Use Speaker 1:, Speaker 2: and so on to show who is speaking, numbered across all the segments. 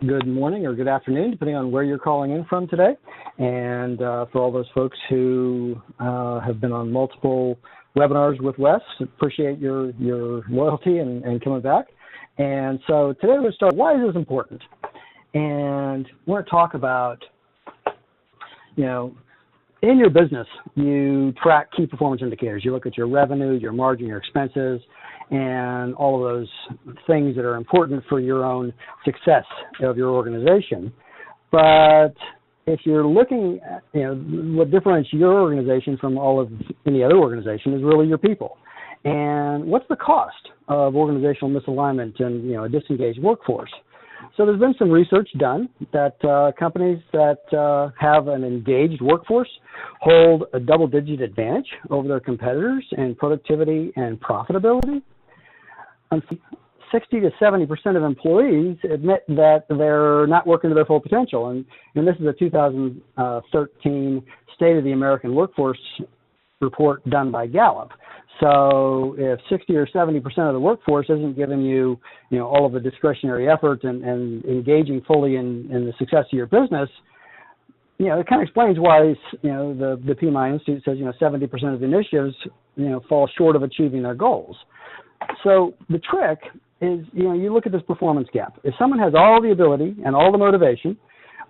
Speaker 1: good morning or good afternoon, depending on where you're calling in from today. And for all those folks who have been on multiple webinars with Wes, appreciate your loyalty and coming back. And so today we're going to start, why is this important? And we're going to talk about, in your business, you track key performance indicators. You look at your revenue, your margin, your expenses, and all of those things that are important for your own success of your organization. But if you're looking at, what differentiates your organization from all of any other organization is really your people. And what's the cost of organizational misalignment and, a disengaged workforce? So there's been some research done that companies that have an engaged workforce hold a double-digit advantage over their competitors in productivity and profitability. 60 to 70% of employees admit that they're not working to their full potential. And this is a 2013 State of the American Workforce report done by Gallup. So if 60 or 70% of the workforce isn't giving you, all of the discretionary effort and engaging fully in the success of your business, it kind of explains why, the PMI Institute says, 70% of the initiatives, fall short of achieving their goals. So the trick is, you look at this performance gap. If someone has all the ability and all the motivation,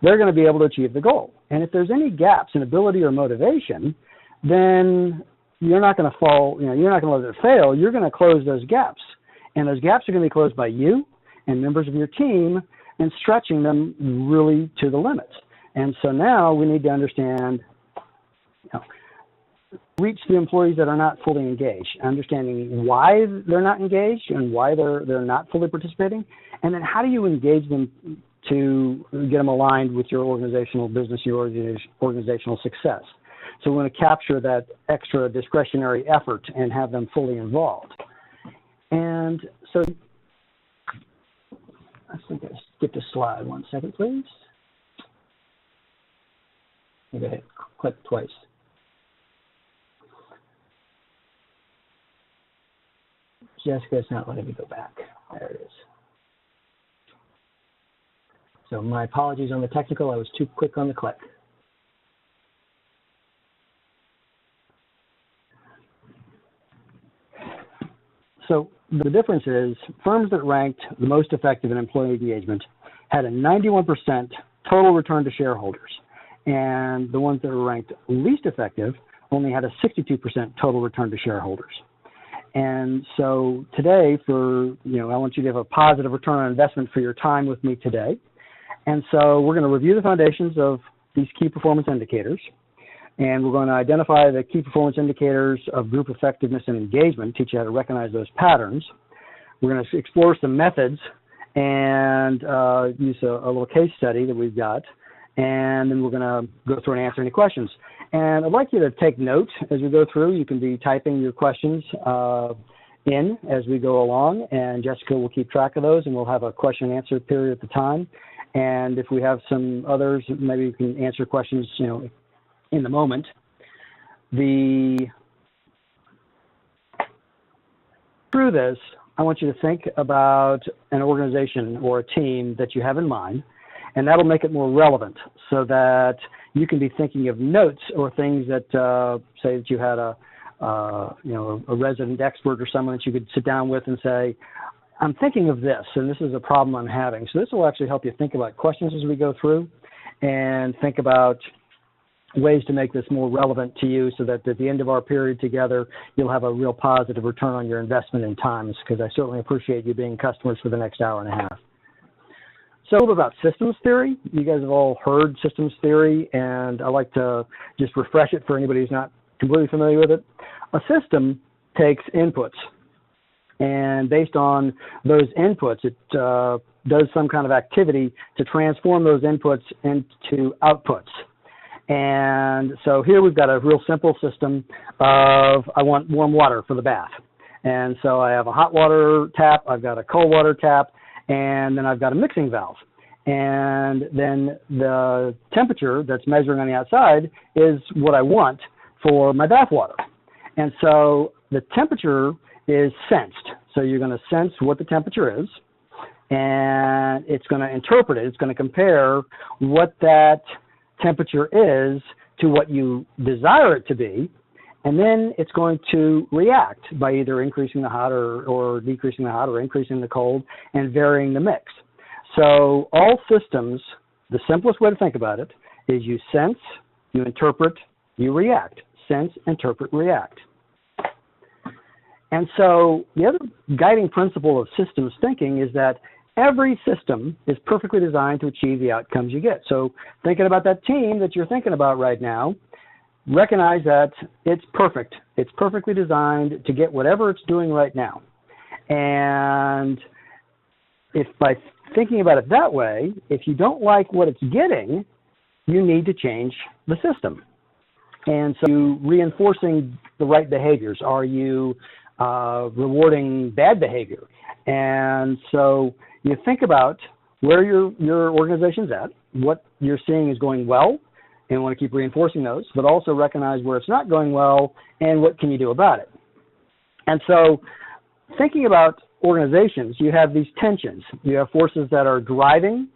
Speaker 1: they're going to be able to achieve the goal. And if there's any gaps in ability or motivation, then you're not going to fall, you're not going to let it fail. You're going to close those gaps. And those gaps are going to be closed by you and members of your team and stretching them really to the limits. And so now we need to understand, reach the employees that are not fully engaged, understanding why they're not engaged and why they're not fully participating. And then how do you engage them to get them aligned with your organizational business, your organizational success? So we want to capture that extra discretionary effort and have them fully involved. And so I think I skipped a slide. 1 second, please. Go ahead, click twice. Jessica's not letting me go back. There it is. So my apologies on the technical. I was too quick on the click. So the difference is firms that ranked the most effective in employee engagement had a 91% total return to shareholders. And the ones that were ranked least effective only had a 62% total return to shareholders. And so today I want you to have a positive return on investment for your time with me today. And so we're going to review the foundations of these key performance indicators. And we're going to identify the key performance indicators of group effectiveness and engagement, teach you how to recognize those patterns. We're going to explore some methods and use a little case study that we've got. And then we're going to go through and answer any questions. And I'd like you to take note as we go through. You can be typing your questions in as we go along, and Jessica will keep track of those, and we'll have a question and answer period at the time. And if we have some others, maybe you can answer questions, in the moment. Through this, I want you to think about an organization or a team that you have in mind, and that'll make it more relevant so that you can be thinking of notes or things that, say that you had a resident expert or someone that you could sit down with and say, I'm thinking of this, and this is a problem I'm having. So this will actually help you think about questions as we go through and think about ways to make this more relevant to you so that at the end of our period together, you'll have a real positive return on your investment in time, because I certainly appreciate you being customers for the next hour and a half. So a little bit about systems theory. You guys have all heard systems theory, and I like to just refresh it for anybody who's not completely familiar with it. A system takes inputs, and based on those inputs, it does some kind of activity to transform those inputs into outputs. And so here we've got a real simple system of I want warm water for the bath. And so I have a hot water tap, I've got a cold water tap, and then I've got a mixing valve. And then the temperature that's measuring on the outside is what I want for my bath water. And so the temperature is sensed. So you're going to sense what the temperature is. and it's going to interpret it. It's going to compare what that temperature is to what you desire it to be, and then it's going to react by either increasing the hot or decreasing the hot or increasing the cold and varying the mix. So all systems, the simplest way to think about it is you sense, you interpret, you react. Sense, interpret, react. And so the other guiding principle of systems thinking is that every system is perfectly designed to achieve the outcomes you get. So thinking about that team that you're thinking about right now, recognize that it's perfect. It's perfectly designed to get whatever it's doing right now. And if by thinking about it that way, if you don't like what it's getting, you need to change the system. And so you reinforcing the right behaviors. Are you rewarding bad behavior? And so you think about where your organization's at, what you're seeing is going well, and want to keep reinforcing those, but also recognize where it's not going well and what can you do about it. And so thinking about organizations, you have these tensions. You have forces that are driving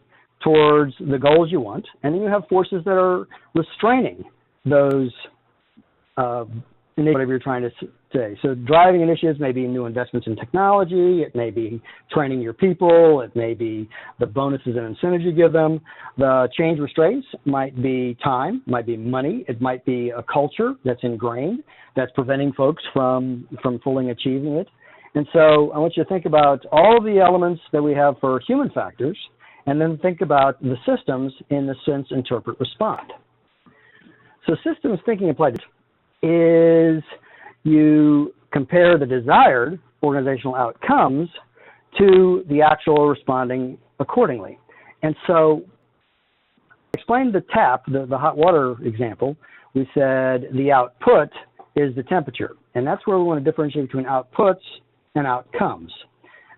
Speaker 1: towards the goals you want, and then you have forces that are restraining those whatever you're trying to say. So driving initiatives may be new investments in technology, it may be training your people, it may be the bonuses and incentives you give them. The change restraints might be time, might be money, it might be a culture that's ingrained, that's preventing folks from fully achieving it. And so I want you to think about all the elements that we have for human factors, and then think about the systems in the sense, interpret, respond. So systems thinking applied is you compare the desired organizational outcomes to the actual responding accordingly. And so I explained the tap, the hot water example. We said the output is the temperature, and that's where we want to differentiate between outputs and outcomes.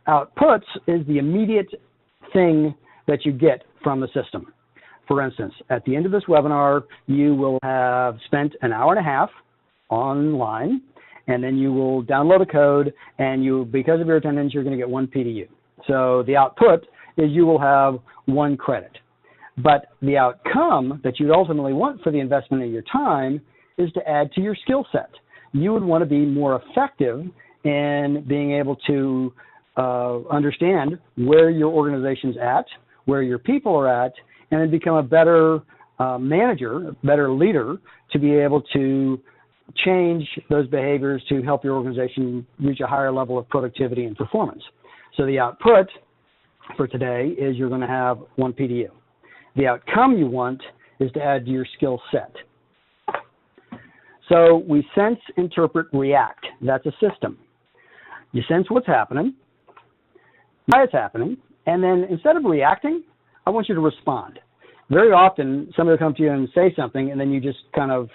Speaker 1: Outputs is the immediate thing that you get from the system. For instance, at the end of this webinar, you will have spent an hour and a half online, and then you will download a code, and because of your attendance, you're going to get 1 PDU. So the output is you will have 1 credit. But the outcome that you'd ultimately want for the investment of your time is to add to your skill set. You would want to be more effective in being able to understand where your organization's at, where your people are at, and then become a better manager, a better leader to be able to change those behaviors to help your organization reach a higher level of productivity and performance. So the output for today is you're going to have 1 PDU. The outcome you want is to add to your skill set. So we sense, interpret, react. That's a system. You sense what's happening, why it's happening, and then instead of reacting, I want you to respond. Very often, somebody will come to you and say something, and then you just kind of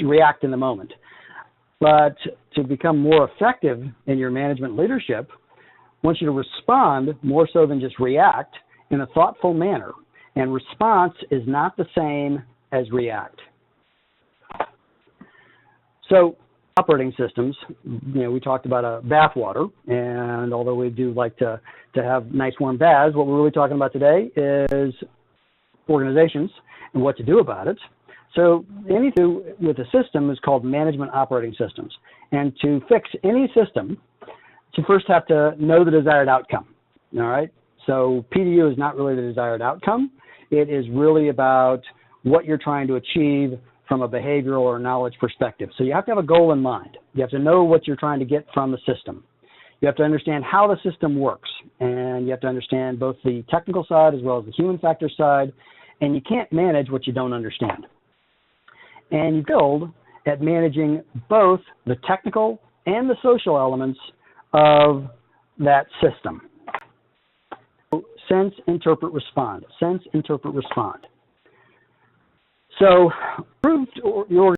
Speaker 1: react in the moment. But to become more effective in your management leadership, I want you to respond more so than just react in a thoughtful manner. And response is not the same as react. So operating systems, we talked about a bath water, and although we do like to have nice warm baths, what we're really talking about today is organizations and what to do about it. So anything with a system is called management operating systems. And to fix any system, you first have to know the desired outcome. All right? So PDU is not really the desired outcome. It is really about what you're trying to achieve from a behavioral or knowledge perspective. So you have to have a goal in mind. You have to know what you're trying to get from the system. You have to understand how the system works. And you have to understand both the technical side as well as the human factor side. And you can't manage what you don't understand. And you build at managing both the technical and the social elements of that system. Sense, interpret, respond. Sense, interpret, respond. So, improve your